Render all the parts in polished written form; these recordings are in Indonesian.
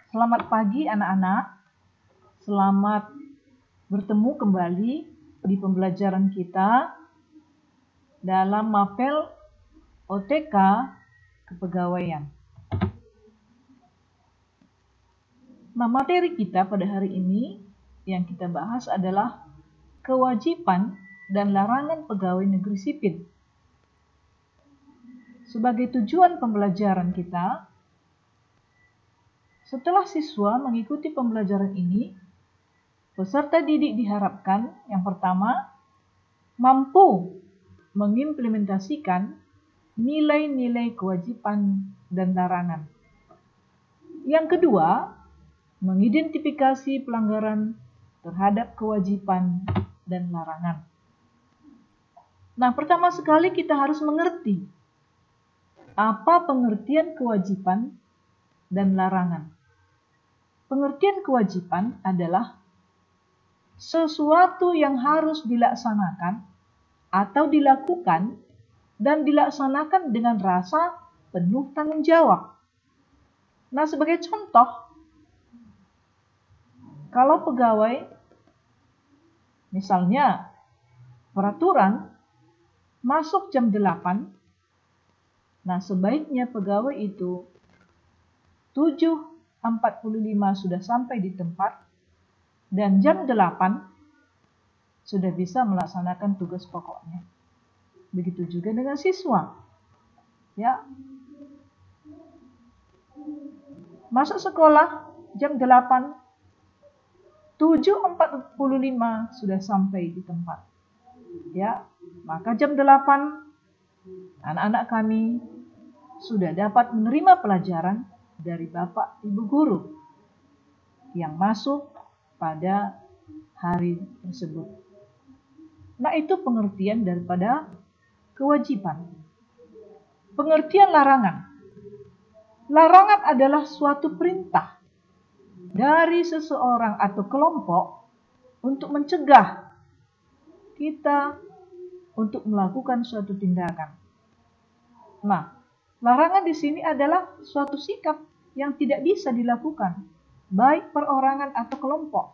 Selamat pagi anak-anak, selamat bertemu kembali di pembelajaran kita dalam mapel OTK Kepegawaian. Nah, materi kita pada hari ini yang kita bahas adalah kewajiban dan larangan pegawai negeri sipil. Sebagai tujuan pembelajaran kita, setelah siswa mengikuti pembelajaran ini, peserta didik diharapkan yang pertama, mampu mengimplementasikan nilai-nilai kewajiban dan larangan. Yang kedua, mengidentifikasi pelanggaran terhadap kewajiban dan larangan. Nah, pertama sekali kita harus mengerti apa pengertian kewajiban dan larangan. Pengertian kewajiban adalah sesuatu yang harus dilaksanakan atau dilakukan dan dilaksanakan dengan rasa penuh tanggung jawab. Nah, sebagai contoh, kalau pegawai, misalnya peraturan masuk jam 8, nah sebaiknya pegawai itu 7.45 sudah sampai di tempat dan jam 8 sudah bisa melaksanakan tugas pokoknya. Begitu juga dengan siswa. Ya. Masuk sekolah jam 8, 7.45 sudah sampai di tempat. Ya, maka jam 8 anak-anak kami sudah dapat menerima pelajaran dari Bapak Ibu Guru yang masuk pada hari tersebut. Nah, itu pengertian daripada kewajiban. Pengertian larangan. Larangan adalah suatu perintah dari seseorang atau kelompok untuk mencegah kita untuk melakukan suatu tindakan. Nah, larangan di sini adalah suatu sikap yang tidak bisa dilakukan, baik perorangan atau kelompok,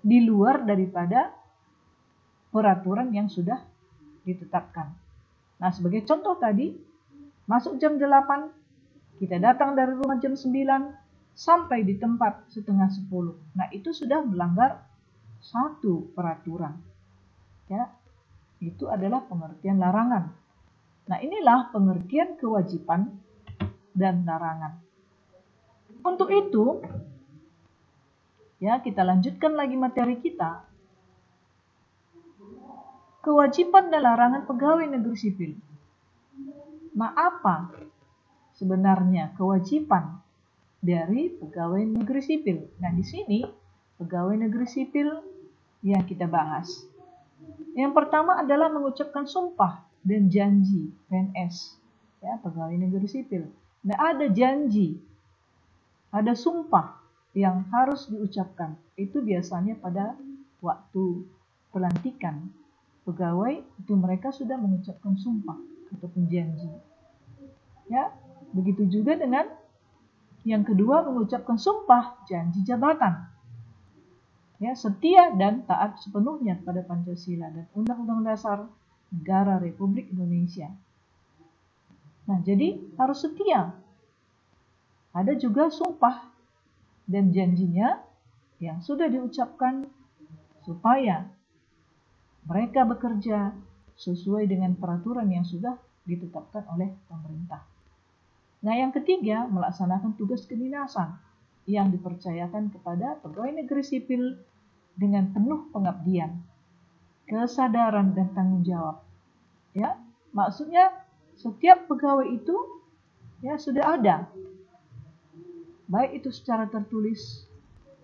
di luar daripada peraturan yang sudah ditetapkan. Nah, sebagai contoh tadi, masuk jam 8, kita datang dari rumah jam 9, sampai di tempat setengah 10. Nah, itu sudah melanggar satu peraturan. Ya, itu adalah pengertian larangan. Nah, inilah pengertian kewajiban dan larangan. Untuk itu, ya kita lanjutkan lagi materi kita. Kewajiban dan larangan pegawai negeri sipil. Nah, apa sebenarnya kewajiban dari pegawai negeri sipil? Nah, di sini pegawai negeri sipil yang kita bahas. Yang pertama adalah mengucapkan sumpah dan janji PNS, ya, pegawai negeri sipil. Nah, ada janji, ada sumpah yang harus diucapkan. Itu biasanya pada waktu pelantikan pegawai itu mereka sudah mengucapkan sumpah ataupun janji. Ya, begitu juga dengan yang kedua mengucapkan sumpah janji jabatan. Ya, setia dan taat sepenuhnya pada Pancasila dan Undang-Undang Dasar Negara Republik Indonesia. Nah, jadi harus setia. Ada juga sumpah dan janjinya yang sudah diucapkan supaya mereka bekerja sesuai dengan peraturan yang sudah ditetapkan oleh pemerintah. Nah, yang ketiga, melaksanakan tugas kedinasan yang dipercayakan kepada pegawai negeri sipil dengan penuh pengabdian, kesadaran dan tanggung jawab. Ya, maksudnya setiap pegawai itu ya sudah ada, baik itu secara tertulis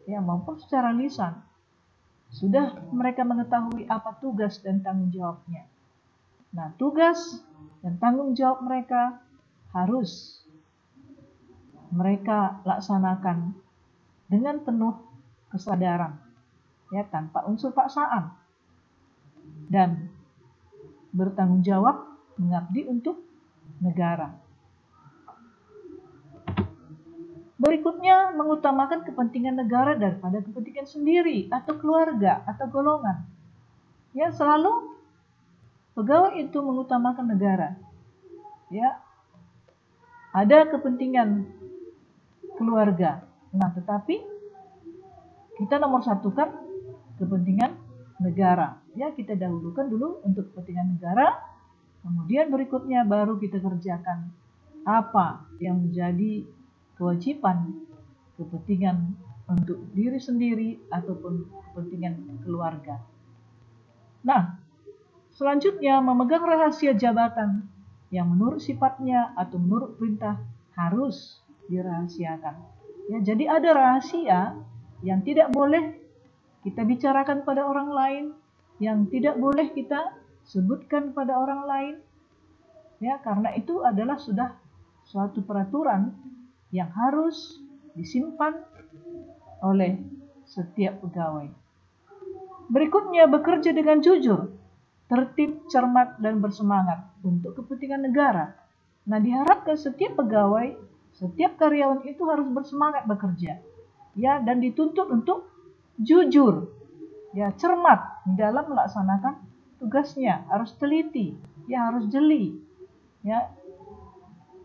ya maupun secara lisan. Sudah mereka mengetahui apa tugas dan tanggung jawabnya. Nah, tugas dan tanggung jawab mereka harus mereka laksanakan dengan penuh kesadaran, ya, tanpa unsur paksaan, dan bertanggung jawab mengabdi untuk negara. Berikutnya, mengutamakan kepentingan negara daripada kepentingan sendiri atau keluarga atau golongan. Ya, selalu pegawai itu mengutamakan negara. Ya, ada kepentingan keluarga. Nah, tetapi kita nomor satukan kepentingan negara. Ya, kita dahulukan dulu untuk kepentingan negara, kemudian berikutnya baru kita kerjakan apa yang menjadi kewajiban, kepentingan untuk diri sendiri ataupun kepentingan keluarga. Nah, selanjutnya memegang rahasia jabatan yang menurut sifatnya atau menurut perintah harus dirahasiakan. Ya, jadi ada rahasia yang tidak boleh kita bicarakan pada orang lain, yang tidak boleh kita sebutkan pada orang lain. Ya, karena itu adalah sudah suatu peraturan yang harus disimpan oleh setiap pegawai. Berikutnya, bekerja dengan jujur, tertib, cermat, dan bersemangat untuk kepentingan negara. Nah, diharapkan setiap pegawai, setiap karyawan itu harus bersemangat bekerja, ya, dan dituntut untuk jujur, ya, cermat dalam melaksanakan tugasnya, harus teliti, ya, harus jeli, ya.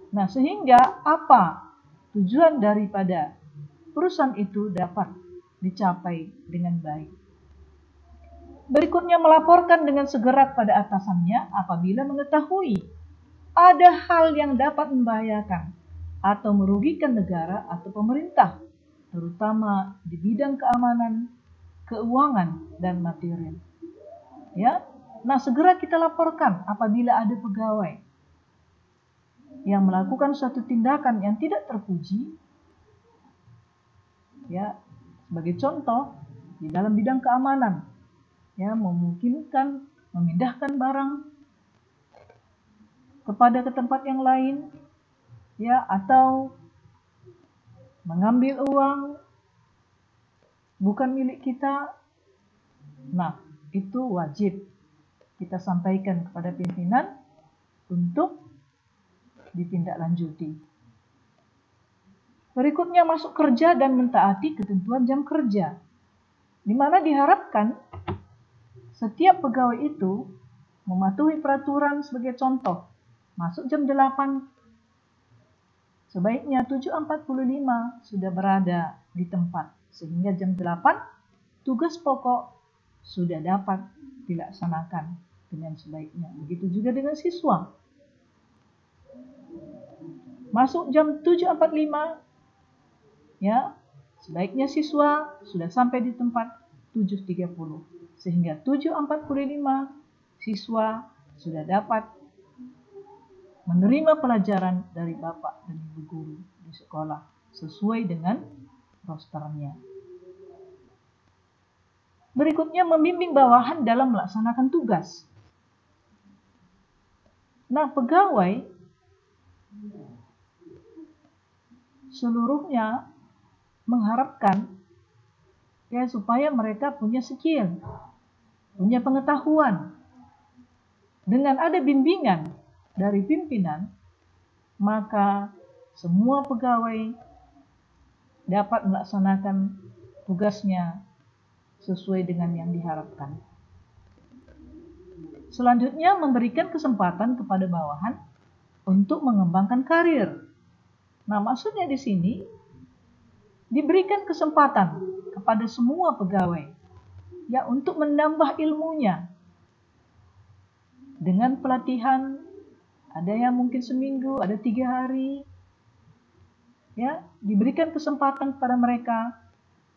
Nah, sehingga apa tujuan daripada perusahaan itu dapat dicapai dengan baik. Berikutnya, melaporkan dengan segera pada atasannya apabila mengetahui ada hal yang dapat membahayakan atau merugikan negara atau pemerintah, terutama di bidang keamanan, keuangan, dan material. Ya, nah segera kita laporkan apabila ada pegawai yang melakukan suatu tindakan yang tidak terpuji. Ya, sebagai contoh di dalam bidang keamanan, ya, memungkinkan memindahkan barang ke tempat yang lain, ya, atau mengambil uang bukan milik kita. Nah, itu wajib kita sampaikan kepada pimpinan untuk ditindaklanjuti. Berikutnya, masuk kerja dan mentaati ketentuan jam kerja, di mana diharapkan setiap pegawai itu mematuhi peraturan. Sebagai contoh, masuk jam 8, sebaiknya 7.45 sudah berada di tempat, sehingga jam 8 tugas pokok sudah dapat dilaksanakan dengan sebaiknya. Begitu juga dengan siswa. Masuk jam 7.45, ya, sebaiknya siswa sudah sampai di tempat 7.30, sehingga 7.45 siswa sudah dapat menerima pelajaran dari Bapak dan Ibu guru di sekolah sesuai dengan rosternya. Berikutnya, membimbing bawahan dalam melaksanakan tugas. Nah, pegawai seluruhnya mengharapkan, ya, supaya mereka punya skill, punya pengetahuan. Dengan ada bimbingan dari pimpinan, maka semua pegawai dapat melaksanakan tugasnya sesuai dengan yang diharapkan. Selanjutnya, memberikan kesempatan kepada bawahan untuk mengembangkan karir. Nah, maksudnya di sini diberikan kesempatan kepada semua pegawai, ya, untuk menambah ilmunya dengan pelatihan. Ada yang mungkin seminggu, ada 3 hari, ya, diberikan kesempatan kepada mereka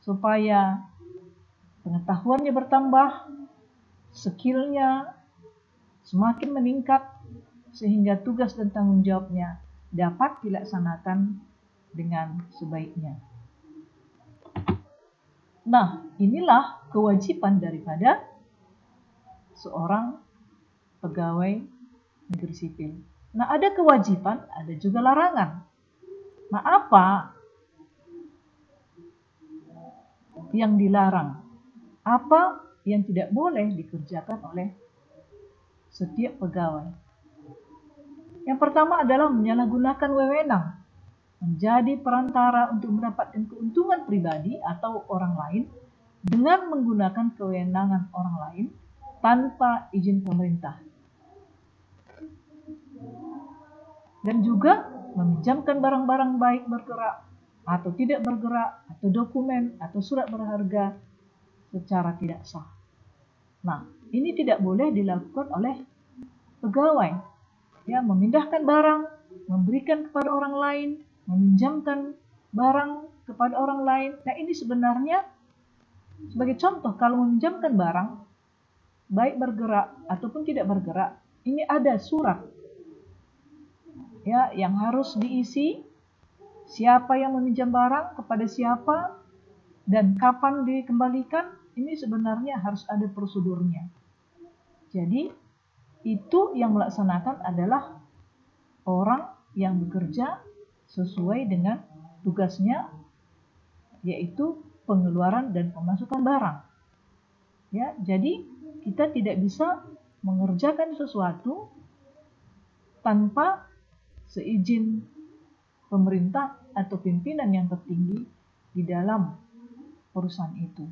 supaya pengetahuannya bertambah, skillnya semakin meningkat, sehingga tugas dan tanggung jawabnya dapat dilaksanakan dengan sebaiknya. Nah, inilah kewajiban daripada seorang pegawai negeri sipil. Nah, ada kewajiban, ada juga larangan. Nah, apa yang dilarang? Apa yang tidak boleh dikerjakan oleh setiap pegawai? Yang pertama adalah menyalahgunakan wewenang menjadi perantara untuk mendapatkan keuntungan pribadi atau orang lain dengan menggunakan kewenangan orang lain tanpa izin pemerintah. Dan juga meminjamkan barang-barang baik bergerak atau tidak bergerak, atau dokumen atau surat berharga secara tidak sah. Nah, ini tidak boleh dilakukan oleh pegawai. Ya, memindahkan barang, memberikan kepada orang lain, meminjamkan barang kepada orang lain. Nah, ini sebenarnya sebagai contoh, kalau meminjamkan barang baik bergerak ataupun tidak bergerak, ini ada surat ya yang harus diisi, siapa yang meminjam barang kepada siapa dan kapan dikembalikan. Ini sebenarnya harus ada prosedurnya. Jadi itu yang melaksanakan adalah orang yang bekerja sesuai dengan tugasnya, yaitu pengeluaran dan pemasukan barang. Ya, jadi kita tidak bisa mengerjakan sesuatu tanpa seizin pemerintah atau pimpinan yang tertinggi di dalam perusahaan itu.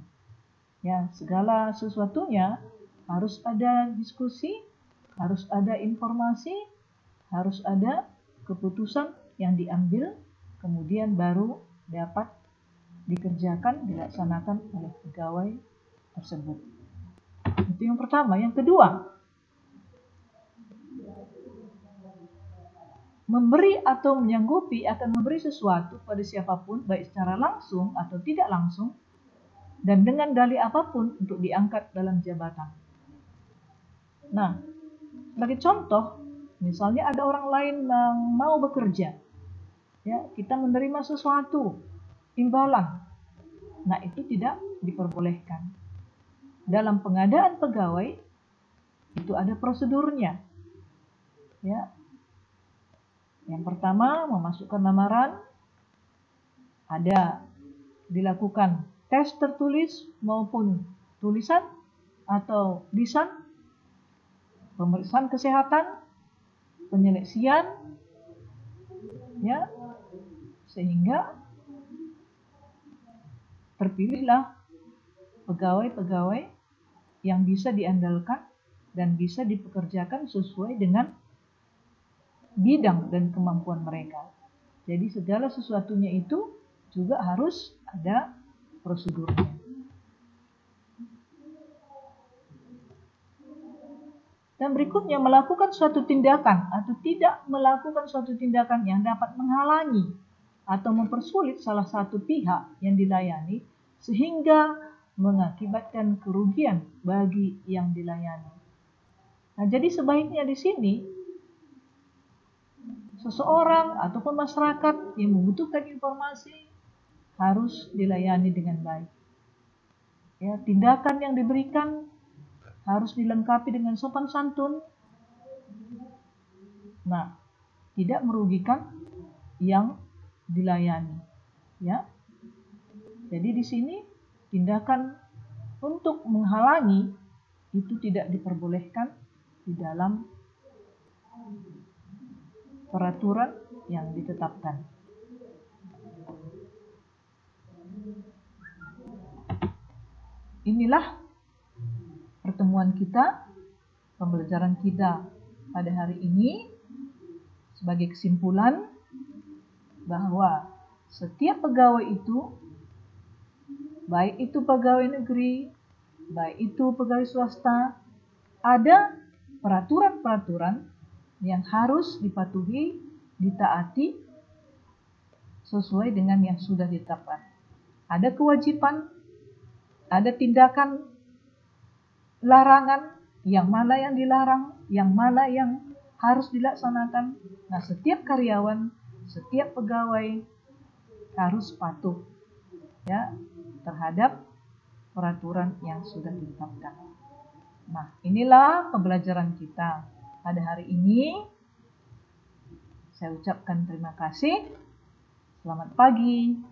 Ya, segala sesuatunya harus ada diskusi, harus ada informasi, harus ada keputusan yang diambil, kemudian baru dapat dikerjakan, dilaksanakan oleh pegawai tersebut. Itu yang pertama. Yang kedua, memberi atau menyanggupi akan memberi sesuatu pada siapapun, baik secara langsung atau tidak langsung, dan dengan dalih apapun untuk diangkat dalam jabatan. Nah, sebagai contoh, misalnya ada orang lain yang mau bekerja, ya, kita menerima sesuatu, imbalan. Nah, itu tidak diperbolehkan. Dalam pengadaan pegawai, itu ada prosedurnya. Ya. Yang pertama, memasukkan lamaran, ada dilakukan tes tertulis maupun tulisan atau lisan, pemeriksaan kesehatan, penyeleksian, ya, sehingga terpilihlah pegawai-pegawai yang bisa diandalkan dan bisa dipekerjakan sesuai dengan bidang dan kemampuan mereka. Jadi segala sesuatunya itu juga harus ada prosedurnya. Dan berikutnya, melakukan suatu tindakan atau tidak melakukan suatu tindakan yang dapat menghalangi atau mempersulit salah satu pihak yang dilayani sehingga mengakibatkan kerugian bagi yang dilayani. Nah, jadi sebaiknya di sini seseorang ataupun masyarakat yang membutuhkan informasi harus dilayani dengan baik. Ya, tindakan yang diberikan harus dilengkapi dengan sopan santun. Nah, tidak merugikan yang dilayani. Ya. Jadi di sini tindakan untuk menghalangi itu tidak diperbolehkan di dalam peraturan yang ditetapkan. Inilah pertemuan kita, pembelajaran kita pada hari ini. Sebagai kesimpulan, bahwa setiap pegawai itu, baik itu pegawai negeri, baik itu pegawai swasta, ada peraturan-peraturan yang harus dipatuhi, ditaati sesuai dengan yang sudah ditetapkan. Ada kewajiban, ada tindakan larangan, yang mana yang dilarang, yang mana yang harus dilaksanakan. Nah, setiap karyawan, setiap pegawai harus patuh ya terhadap peraturan yang sudah ditetapkan. Nah, inilah pembelajaran kita pada hari ini. Saya ucapkan terima kasih. Selamat pagi.